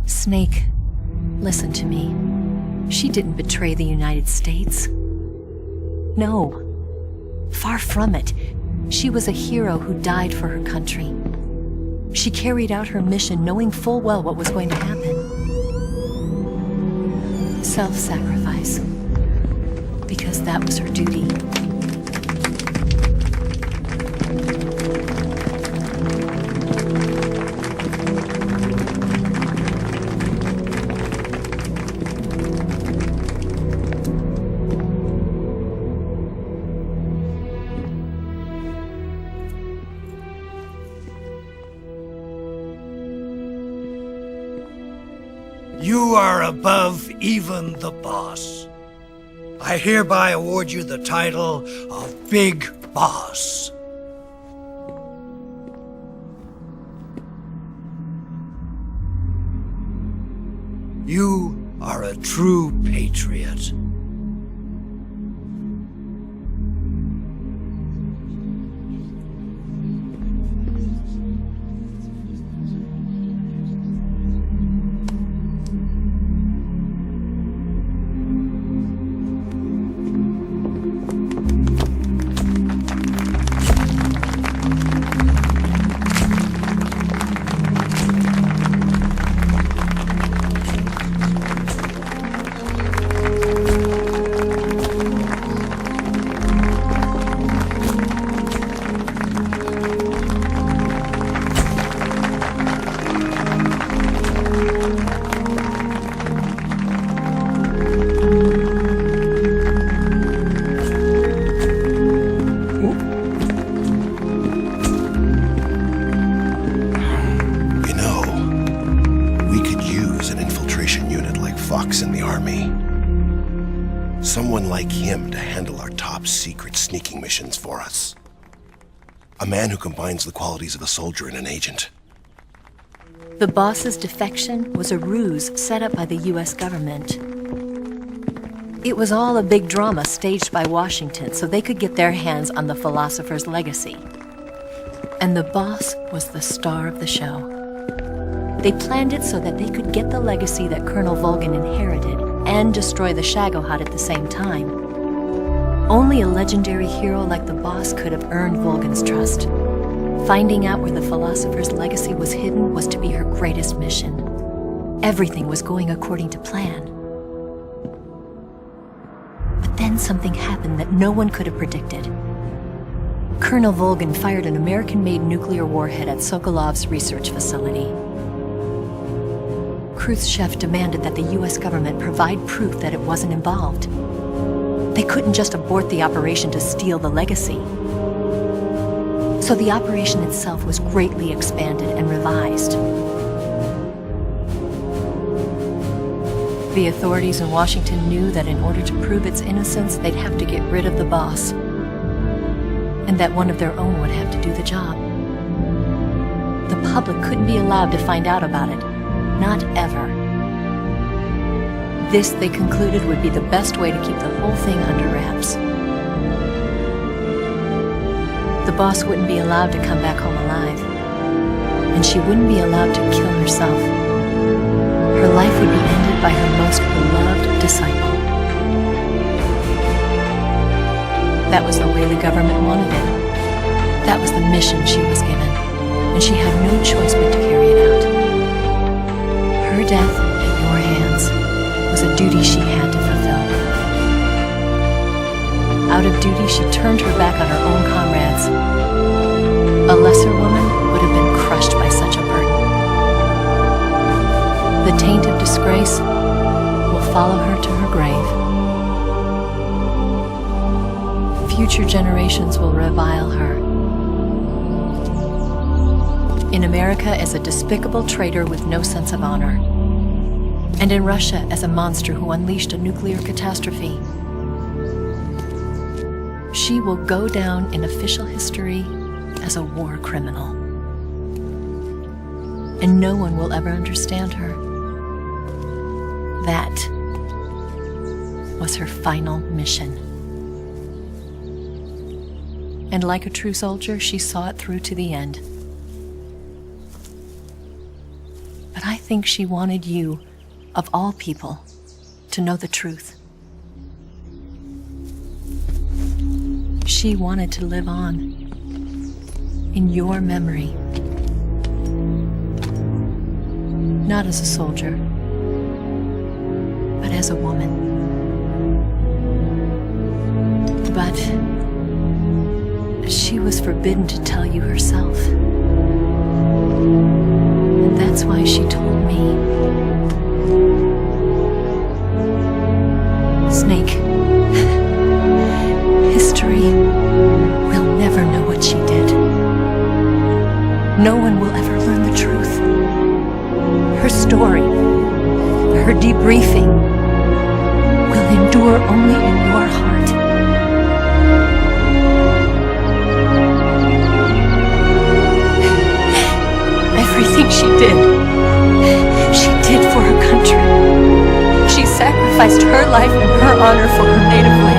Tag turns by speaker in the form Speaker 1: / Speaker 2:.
Speaker 1: Snake, listen to me. She didn't betray the United States. No. Far from it. She was a hero who died for her country. She carried out her mission knowing full well what was going to happen. Self-sacrifice. Because that was her duty.
Speaker 2: You are above even the boss. I hereby award you the title of Big Boss. You are a true patriot.
Speaker 3: In the army. Someone like him to handle our top secret sneaking missions for us. A man who combines the qualities of a soldier and an agent.
Speaker 1: The boss's defection was a ruse set up by the US government. It was all a big drama staged by Washington so they could get their hands on the philosopher's legacy. And the boss was the star of the show. They planned it so that they could get the legacy that Colonel Volgin inherited and destroy the Shagohod at the same time. Only a legendary hero like the boss could have earned Volgin's trust. Finding out where the philosopher's legacy was hidden was to be her greatest mission. Everything was going according to plan. But then something happened that no one could have predicted. Colonel Volgin fired an American-made nuclear warhead at Sokolov's research facility. Khrushchev demanded that the US government provide proof that it wasn't involved. They couldn't just abort the operation to steal the legacy. So the operation itself was greatly expanded and revised. The authorities in Washington knew that in order to prove its innocence, they'd have to get rid of the boss, and that one of their own would have to do the job. The public couldn't be allowed to find out about it. Not ever. This, they concluded, would be the best way to keep the whole thing under wraps. The boss wouldn't be allowed to come back home alive, and she wouldn't be allowed to kill herself. Her life would be ended by her most beloved disciple. That was the way the government wanted it. That was the mission she was given, and she had no choice but to carry it out. Her death at your hands was a duty she had to fulfill. Out of duty, she turned her back on her own comrades. A lesser woman would have been crushed by such a burden. The taint of disgrace will follow her to her grave. Future generations will revile her. In America as a despicable traitor with no sense of honor. And in Russia as a monster who unleashed a nuclear catastrophe. She will go down in official history as a war criminal. And no one will ever understand her. That was her final mission. And like a true soldier, she saw it through to the end. But I think she wanted you, of all people, to know the truth. She wanted to live on in your memory. Not as a soldier, but as a woman. But she was forbidden to tell you herself. And that's why she told me. Snake, history will never know what she did. No one will ever learn the truth. Her story, her debriefing, will endure only in your heart. Everything she did for her country. She sacrificed her life and her honor for her native land.